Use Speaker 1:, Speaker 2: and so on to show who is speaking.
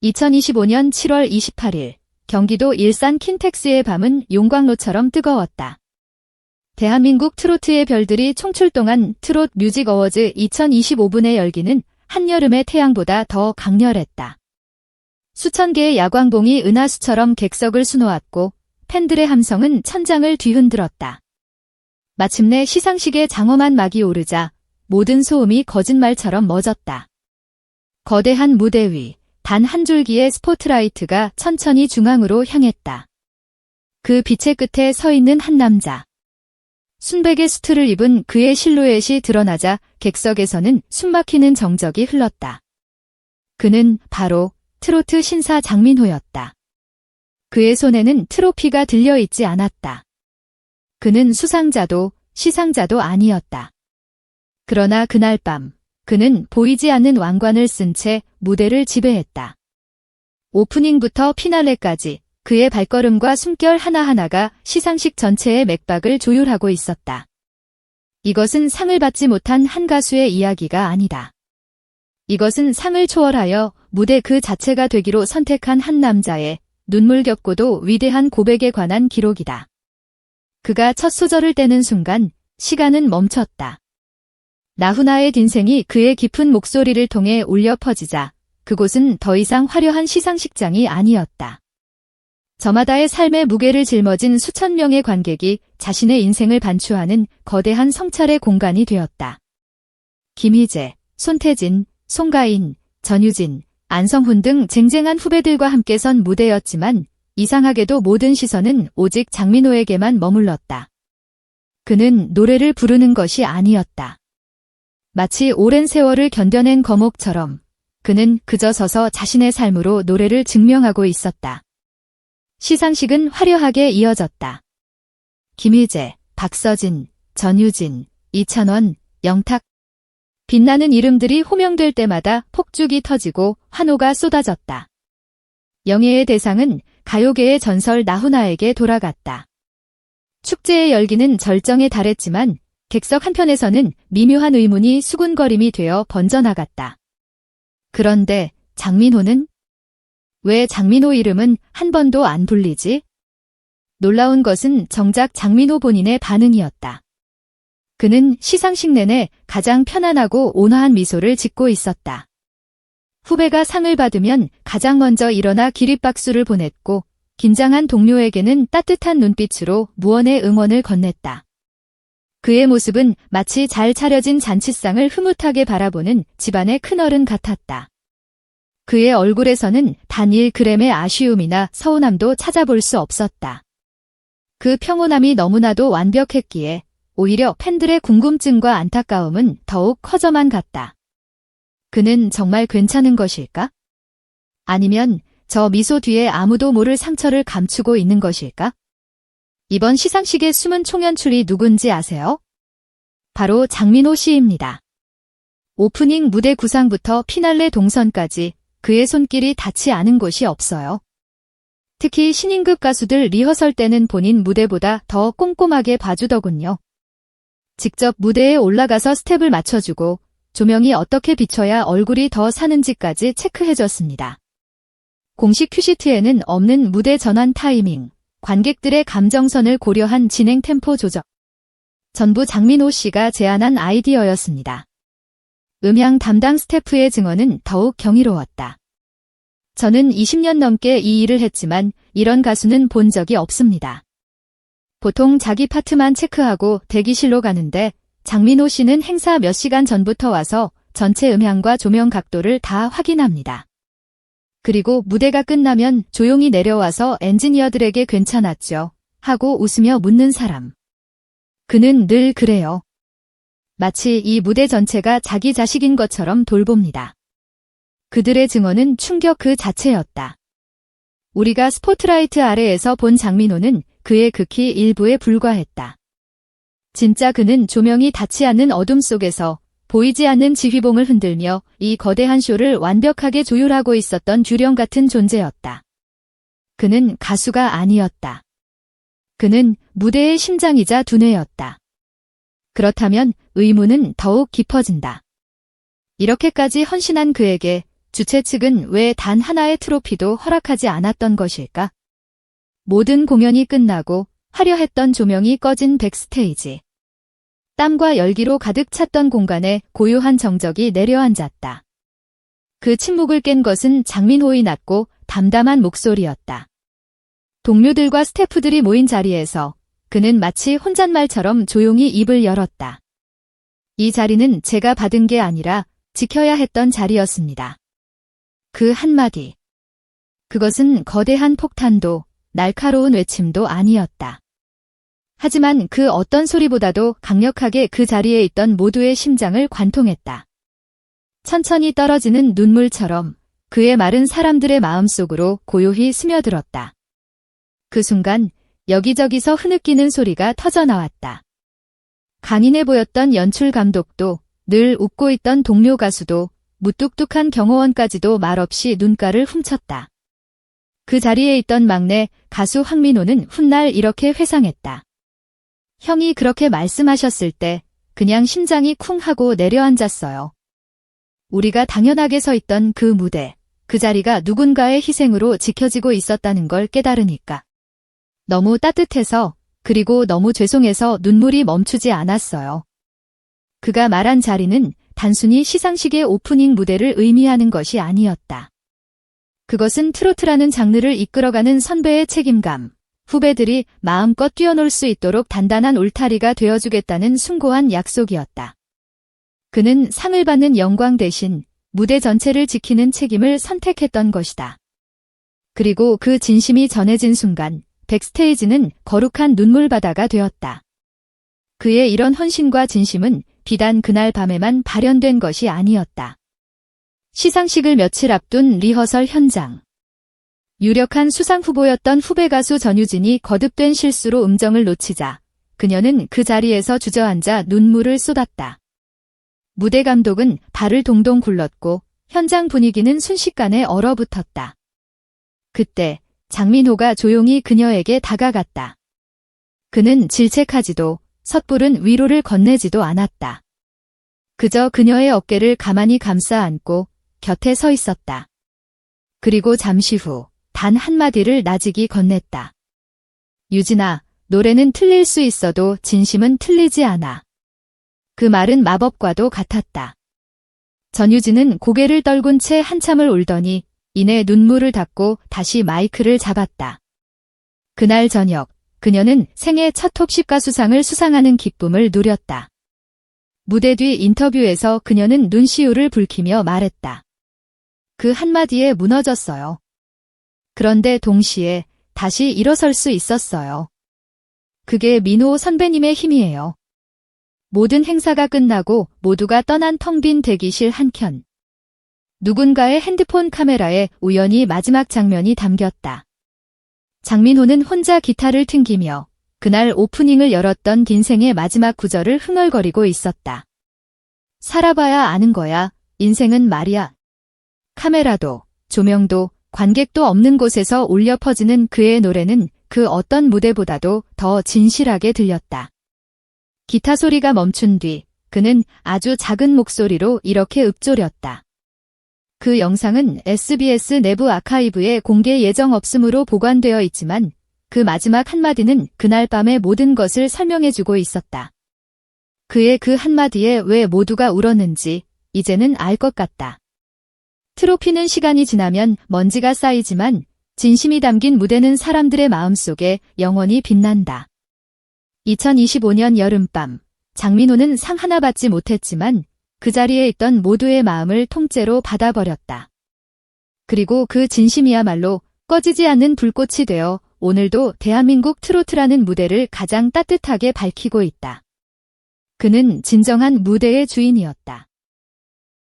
Speaker 1: 2025년 7월 28일 경기도 일산 킨텍스의 밤은 용광로처럼 뜨거웠다. 대한민국 트로트의 별들이 총출동한 트롯 뮤직 어워즈 2025분의 열기는 한여름의 태양보다 더 강렬했다. 수천 개의 야광봉이 은하수처럼 객석을 수놓았고 팬들의 함성은 천장을 뒤흔들었다. 마침내 시상식의 장엄한 막이 오르자 모든 소음이 거짓말처럼 멎었다. 거대한 무대 위 단 한 줄기의 스포트라이트가 천천히 중앙으로 향했다. 그 빛의 끝에 서 있는 한 남자. 순백의 수트를 입은 그의 실루엣이 드러나자 객석에서는 숨막히는 정적이 흘렀다. 그는 바로 트로트 신사 장민호였다. 그의 손에는 트로피가 들려있지 않았다. 그는 수상자도 시상자도 아니었다. 그러나 그날 밤 그는 보이지 않는 왕관을 쓴 채 무대를 지배했다. 오프닝부터 피날레까지 그의 발걸음과 숨결 하나하나가 시상식 전체의 맥박을 조율하고 있었다. 이것은 상을 받지 못한 한 가수의 이야기가 아니다. 이것은 상을 초월하여 무대 그 자체가 되기로 선택한 한 남자의 눈물겹고도 위대한 고백에 관한 기록이다. 그가 첫 소절을 떼는 순간 시간은 멈췄다. 나훈아의 딘생이 그의 깊은 목소리를 통해 울려 퍼지자 그곳은 더 이상 화려한 시상식장이 아니었다. 저마다의 삶의 무게를 짊어진 수천 명의 관객이 자신의 인생을 반추하는 거대한 성찰의 공간이 되었다. 김희재, 손태진, 송가인, 전유진, 안성훈 등 쟁쟁한 후배들과 함께 선 무대였지만 이상하게도 모든 시선은 오직 장민호에게만 머물렀다. 그는 노래를 부르는 것이 아니었다. 마치 오랜 세월을 견뎌낸 거목처럼 그는 그저 서서 자신의 삶으로 노래를 증명하고 있었다. 시상식은 화려하게 이어졌다. 김희재, 박서진, 전유진, 이찬원, 영탁. 빛나는 이름들이 호명될 때마다 폭죽이 터지고 환호가 쏟아졌다. 영예의 대상은 가요계의 전설 나훈아에게 돌아갔다. 축제의 열기는 절정에 달했지만 객석 한편에서는 미묘한 의문이 수군거림이 되어 번져나갔다. 그런데 장민호는? 왜 장민호 이름은 한 번도 안 불리지? 놀라운 것은 정작 장민호 본인의 반응이었다. 그는 시상식 내내 가장 편안하고 온화한 미소를 짓고 있었다. 후배가 상을 받으면 가장 먼저 일어나 기립박수를 보냈고 긴장한 동료에게는 따뜻한 눈빛으로 무언의 응원을 건넸다. 그의 모습은 마치 잘 차려진 잔치상을 흐뭇하게 바라보는 집안의 큰어른 같았다. 그의 얼굴에서는 단 1g의 아쉬움이나 서운함도 찾아볼 수 없었다. 그 평온함이 너무나도 완벽했기에 오히려 팬들의 궁금증과 안타까움은 더욱 커져만 갔다. 그는 정말 괜찮은 것일까? 아니면 저 미소 뒤에 아무도 모를 상처를 감추고 있는 것일까? 이번 시상식의 숨은 총연출이 누군지 아세요? 바로 장민호 씨입니다. 오프닝 무대 구상부터 피날레 동선까지 그의 손길이 닿지 않은 곳이 없어요. 특히 신인급 가수들 리허설 때는 본인 무대보다 더 꼼꼼하게 봐주더군요. 직접 무대에 올라가서 스텝을 맞춰주고 조명이 어떻게 비춰야 얼굴이 더 사는지까지 체크해줬습니다. 공식 큐시트에는 없는 무대 전환 타이밍, 관객들의 감정선을 고려한 진행 템포 조절. 전부 장민호 씨가 제안한 아이디어였습니다. 음향 담당 스태프의 증언은 더욱 경이로웠다. 저는 20년 넘게 이 일을 했지만 이런 가수는 본 적이 없습니다. 보통 자기 파트만 체크하고 대기실로 가는데 장민호 씨는 행사 몇 시간 전부터 와서 전체 음향과 조명 각도를 다 확인합니다. 그리고 무대가 끝나면 조용히 내려와서 엔지니어들에게 괜찮았죠? 하고 웃으며 묻는 사람. 그는 늘 그래요. 마치 이 무대 전체가 자기 자식인 것처럼 돌봅니다. 그들의 증언은 충격 그 자체였다. 우리가 스포트라이트 아래에서 본 장민호는 그의 극히 일부에 불과했다. 진짜 그는 조명이 닿지 않는 어둠 속에서 보이지 않는 지휘봉을 흔들며 이 거대한 쇼를 완벽하게 조율하고 있었던 규령 같은 존재였다. 그는 가수가 아니었다. 그는 무대의 심장이자 두뇌였다. 그렇다면 의문은 더욱 깊어진다. 이렇게까지 헌신한 그에게 주최 측은 왜 단 하나의 트로피도 허락하지 않았던 것일까? 모든 공연이 끝나고 화려했던 조명이 꺼진 백스테이지. 땀과 열기로 가득 찼던 공간에 고요한 정적이 내려앉았다. 그 침묵을 깬 것은 장민호의 낮고 담담한 목소리였다. 동료들과 스태프들이 모인 자리에서 그는 마치 혼잣말처럼 조용히 입을 열었다. 이 자리는 제가 받은 게 아니라 지켜야 했던 자리였습니다. 그 한마디. 그것은 거대한 폭탄도 날카로운 외침도 아니었다. 하지만 그 어떤 소리보다도 강력하게 그 자리에 있던 모두의 심장을 관통했다. 천천히 떨어지는 눈물처럼 그의 말은 사람들의 마음속으로 고요히 스며들었다. 그 순간 여기저기서 흐느끼는 소리가 터져나왔다. 강인해 보였던 연출 감독도, 늘 웃고 있던 동료 가수도, 무뚝뚝한 경호원까지도 말없이 눈가를 훔쳤다. 그 자리에 있던 막내 가수 황민호는 훗날 이렇게 회상했다. 형이 그렇게 말씀하셨을 때 그냥 심장이 쿵 하고 내려앉았어요. 우리가 당연하게 서 있던 그 무대, 그 자리가 누군가의 희생으로 지켜지고 있었다는 걸 깨달으니까. 너무 따뜻해서, 그리고 너무 죄송해서 눈물이 멈추지 않았어요. 그가 말한 자리는 단순히 시상식의 오프닝 무대를 의미하는 것이 아니었다. 그것은 트로트라는 장르를 이끌어가는 선배의 책임감, 후배들이 마음껏 뛰어놀 수 있도록 단단한 울타리가 되어주겠다는 숭고한 약속이었다. 그는 상을 받는 영광 대신 무대 전체를 지키는 책임을 선택했던 것이다. 그리고 그 진심이 전해진 순간 백스테이지는 거룩한 눈물바다가 되었다. 그의 이런 헌신과 진심은 비단 그날 밤에만 발현된 것이 아니었다. 시상식을 며칠 앞둔 리허설 현장. 유력한 수상 후보였던 후배 가수 전유진이 거듭된 실수로 음정을 놓치자 그녀는 그 자리에서 주저앉아 눈물을 쏟았다. 무대 감독은 발을 동동 굴렀고 현장 분위기는 순식간에 얼어붙었다. 그때 장민호가 조용히 그녀에게 다가갔다. 그는 질책하지도 섣부른 위로를 건네지도 않았다. 그저 그녀의 어깨를 가만히 감싸 안고 곁에 서 있었다. 그리고 잠시 후 단 한마디를 나직이 건넸다. 유진아, 노래는 틀릴 수 있어도 진심은 틀리지 않아. 그 말은 마법과도 같았다. 전유진은 고개를 떨군 채 한참을 울더니 이내 눈물을 닦고 다시 마이크를 잡았다. 그날 저녁 그녀는 생애 첫 톱십가 수상을 수상하는 기쁨을 누렸다. 무대 뒤 인터뷰에서 그녀는 눈시울을 붉히며 말했다. 그 한마디에 무너졌어요. 그런데 동시에 다시 일어설 수 있었어요. 그게 민호 선배님의 힘이에요. 모든 행사가 끝나고 모두가 떠난 텅 빈 대기실 한켠. 누군가의 핸드폰 카메라에 우연히 마지막 장면이 담겼다. 장민호는 혼자 기타를 튕기며 그날 오프닝을 열었던 인생의 마지막 구절을 흥얼거리고 있었다. 살아봐야 아는 거야. 인생은 말이야. 카메라도, 조명도, 관객도 없는 곳에서 울려 퍼지는 그의 노래는 그 어떤 무대보다도 더 진실하게 들렸다. 기타 소리가 멈춘 뒤 그는 아주 작은 목소리로 이렇게 읊조렸다. 그 영상은 SBS 내부 아카이브에 공개 예정 없음으로 보관되어 있지만 그 마지막 한마디는 그날 밤의 모든 것을 설명해주고 있었다. 그의 그 한마디에 왜 모두가 울었는지 이제는 알 것 같다. 트로피는 시간이 지나면 먼지가 쌓이지만 진심이 담긴 무대는 사람들의 마음속에 영원히 빛난다. 2025년 여름밤, 장민호는 상 하나 받지 못했지만 그 자리에 있던 모두의 마음을 통째로 받아버렸다. 그리고 그 진심이야말로 꺼지지 않는 불꽃이 되어 오늘도 대한민국 트로트라는 무대를 가장 따뜻하게 밝히고 있다. 그는 진정한 무대의 주인이었다.